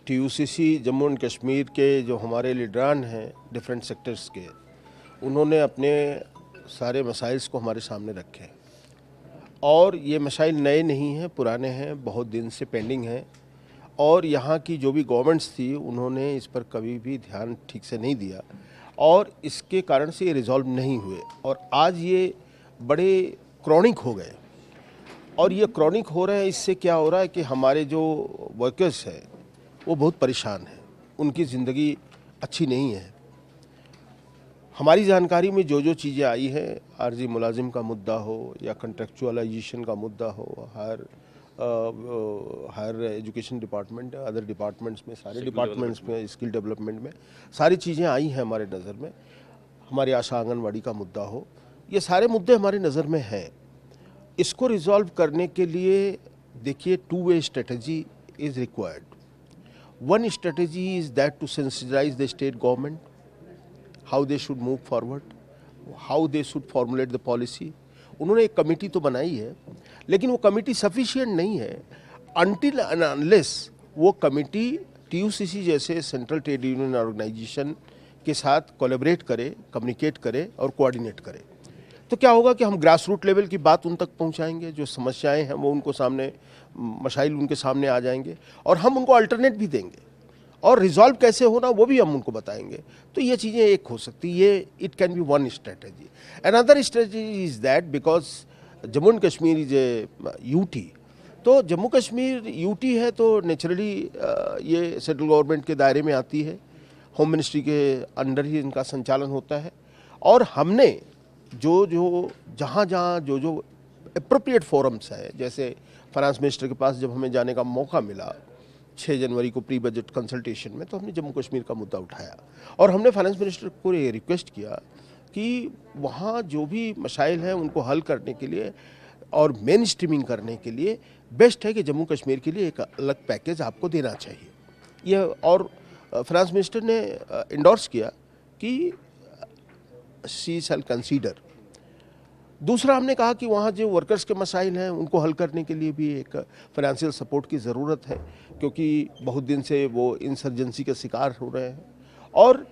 टीयूसीसी Jammu and Kashmir के जो हमारे लीडरान हैं डिफरेंट सेक्टर्स के, उन्होंने अपने सारे मसाइल्स को हमारे सामने रखे और ये मसाइल नए नहीं हैं, पुराने हैं, बहुत दिन से पेंडिंग हैं और यहाँ की जो भी गवर्नमेंट्स थी उन्होंने इस पर कभी भी ध्यान ठीक से नहीं दिया और इसके कारण से ये रिजॉल्व नहीं हुए और आज ये बड़े क्रॉनिक हो गए। और ये क्रॉनिक हो रहे हैं, इससे क्या हो रहा है कि हमारे जो वर्कर्स हैं वो बहुत परेशान हैं, उनकी ज़िंदगी अच्छी नहीं है। हमारी जानकारी में जो चीज़ें आई हैं, आरजी मुलाजिम का मुद्दा हो या कंट्रेक्चुअलाइजेशन का मुद्दा हो, higher education department, other departments में, सारे डिपार्टमेंट्स में, स्किल डेवलपमेंट में सारी चीज़ें आई हैं हमारे नज़र में। हमारी आशा आंगनवाड़ी का मुद्दा हो, ये सारे मुद्दे हमारी नज़र में हैं। इसको रिजॉल्व करने के लिए देखिए, two way strategy is required. One strategy is that to sensitize the state government, how they should move forward, how they should formulate the policy. उन्होंने एक कमेटी तो बनाई है, लेकिन वो कमेटी सफिशिएंट नहीं है until and unless वो कमेटी टीयूसीसी जैसे सेंट्रल ट्रेड यूनियन ऑर्गेनाइजेशन के साथ कोलैबोरेट करे, कम्युनिकेट करे और कोऑर्डिनेट करे। तो क्या होगा कि हम ग्रास रूट लेवल की बात उन तक पहुंचाएंगे, जो समस्याएं हैं वो उनको सामने, मसाइल उनके सामने आ जाएंगे और हम उनको अल्टरनेट भी देंगे और रिजॉल्व कैसे होना वो भी हम उनको बताएंगे। तो ये चीज़ें एक हो सकती है, ये it can be one strategy. Another strategy is that because Jammu and Kashmir is a UT, तो जम्मू कश्मीर यूटी है तो नेचुरली ये सेंट्रल गवर्नमेंट के दायरे में आती है, होम मिनिस्ट्री के अंडर ही इनका संचालन होता है और हमने जहाँ जो एप्रोप्रिएट फोरम्स है, जैसे फाइनेंस मिनिस्टर के पास जब हमें जाने का मौका मिला 6 जनवरी को प्री बजट कंसल्टेशन में, तो हमने जम्मू कश्मीर का मुद्दा उठाया और हमने फाइनेंस मिनिस्टर को ये रिक्वेस्ट किया कि वहाँ जो भी मसाइल हैं उनको हल करने के लिए और मेन स्ट्रीमिंग करने के लिए बेस्ट है कि जम्मू कश्मीर के लिए एक अलग पैकेज आपको देना चाहिए। यह और फाइनेंस मिनिस्टर ने इंडोर्स किया कि शी शैल कंसीडर। दूसरा, हमने कहा कि वहाँ जो वर्कर्स के मसाइल हैं उनको हल करने के लिए भी एक फाइनेंशियल सपोर्ट की ज़रूरत है, क्योंकि बहुत दिन से वो इंसर्जेंसी के शिकार हो रहे हैं और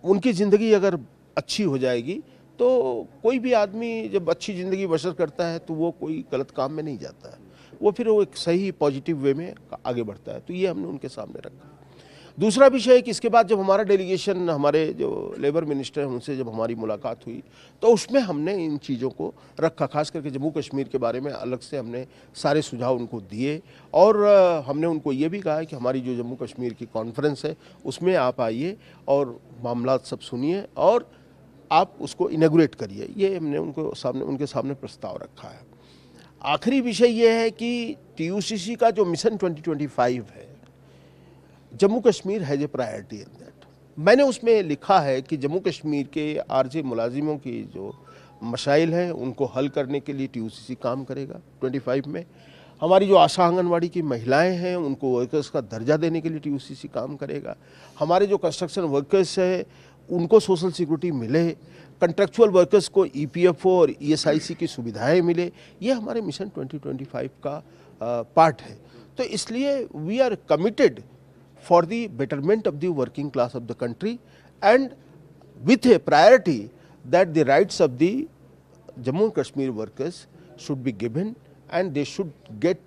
उनकी ज़िंदगी अगर अच्छी हो जाएगी तो कोई भी आदमी जब अच्छी ज़िंदगी बसर करता है तो वो कोई गलत काम में नहीं जाता है, वो फिर वो एक सही पॉजिटिव वे में आगे बढ़ता है। तो ये हमने उनके सामने रखा। दूसरा विषय है कि इसके बाद जब हमारा डेलीगेशन, हमारे जो लेबर मिनिस्टर हैं उनसे जब हमारी मुलाकात हुई तो उसमें हमने इन चीज़ों को रखा, खास करके जम्मू कश्मीर के बारे में अलग से हमने सारे सुझाव उनको दिए और हमने उनको ये भी कहा है कि हमारी जो जम्मू कश्मीर की कॉन्फ्रेंस है उसमें आप आइए और मामला सब सुनिए और आप उसको इनॉग्रेट करिए। ये हमने उनके सामने प्रस्ताव रखा है। आखिरी विषय ये है कि टीयूसीसी का जो मिशन 2025 है, Jammu Kashmir has a priority in that. मैंने उसमें लिखा है कि जम्मू कश्मीर के आरजे मुलाजिमों की जो मसाइल हैं उनको हल करने के लिए टीयूसीसी काम करेगा 25 में। हमारी जो आशा आंगनवाड़ी की महिलाएं हैं उनको वर्कर्स का दर्जा देने के लिए टीयूसीसी काम करेगा। हमारे जो कंस्ट्रक्शन वर्कर्स हैं उनको सोशल सिक्योरिटी मिले, कंट्रेक्चुअल वर्कर्स को ईपीएफओ और ईएसआईसी की सुविधाएं मिले, ये हमारे मिशन 2025 का पार्ट है। तो इसलिए we are committed for the betterment of the working class of the country and with a priority that the rights of the Jammu and Kashmir workers should be given and they should get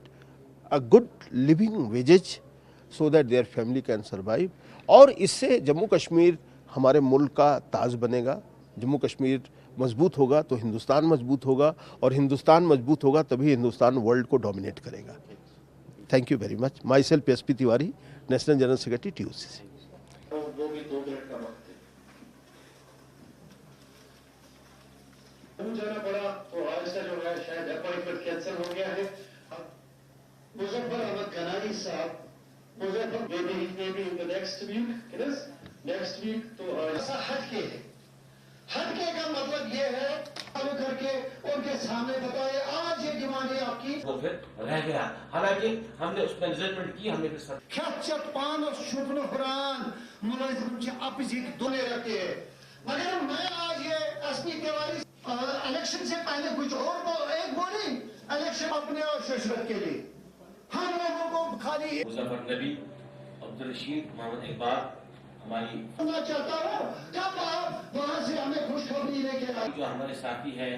a good living wages so that their family can survive। और इससे जम्मू कश्मीर हमारे मुल्क का ताज बनेगा। जम्मू कश्मीर मजबूत होगा तो हिंदुस्तान मजबूत होगा और हिंदुस्तान मजबूत होगा तभी हिंदुस्तान वर्ल्ड को डोमिनेट करेगा। Thank you very much. Myself SP Tiwari, national general secretary TUCC. वो भी 2 मिनट का वक्त है। जाना पड़ा तो आज का जो है शायद अपॉइंटमेंट कैंसिल हो गया है। मुजफ्फर अहमद गनानी साहब, Muzaffar maybe in the next week तो ऐसा हटके है। हटके का मतलब ये है चालू करके उनके सामने बताए आज ये डिमांड है आपकी, वो फिर रह गया। हालांकि हमने उसमें रिजल्टमेंट की, हमने फिर खचत पान और शुभन कुरान मुलाजिम के अपोजिट दोनों रहते हैं। मगर मैं आज ये एसपी तिवारी इलेक्शन से पहले कुछ और एक बोली, इलेक्शन अपने और शशरत के लिए हम लोगों को खाली मुजफ्फर नबी अब्दुल रशीद मोहम्मद इकबाल हमारी सुनना चाहता हूँ कब आप वहाँ से हमें खुशखबरी लेके आए। जो हमारे साथी हैं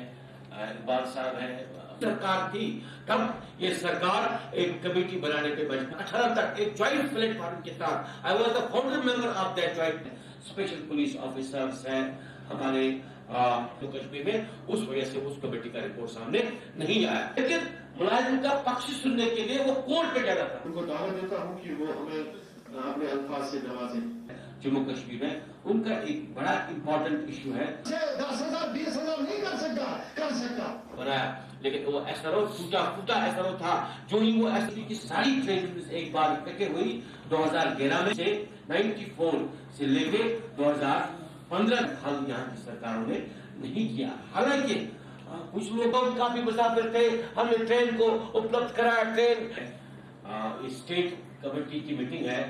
इकबाल साहब हैं, सरकार थी तब ये सरकार एक कमेटी बनाने पे मजबूर 18 तक एक ज्वाइंट प्लेटफॉर्म के साथ I was the founder member of that joint special police officers हैं हमारे कश्मीर में, उस वजह से उस कमेटी का रिपोर्ट सामने नहीं आया। लेकिन मुलाजिम का पक्ष सुनने के लिए वो कोर्ट पे जाना था। उनको दावा देता हूँ कि वो हमें अपने अल्फाज से नवाजें। जम्मू कश्मीर में उनका एक बड़ा इंपॉर्टेंट इश्यू है 10,000 20,000 नहीं कर सकता बनाया, लेकिन वो SRO टूटा SRO था। जो ही वो SRO की सारी ट्रेनिंग एक बार इकट्ठे हुई 2011 में से 94 से लेके 2015 हाल यहाँ की सरकारों ने नहीं किया। हालांकि कुछ लोगों का भी मुसाफिर थे, हमने ट्रेन को उपलब्ध कराया। ट्रेन स्टेट कमेटी की मीटिंग है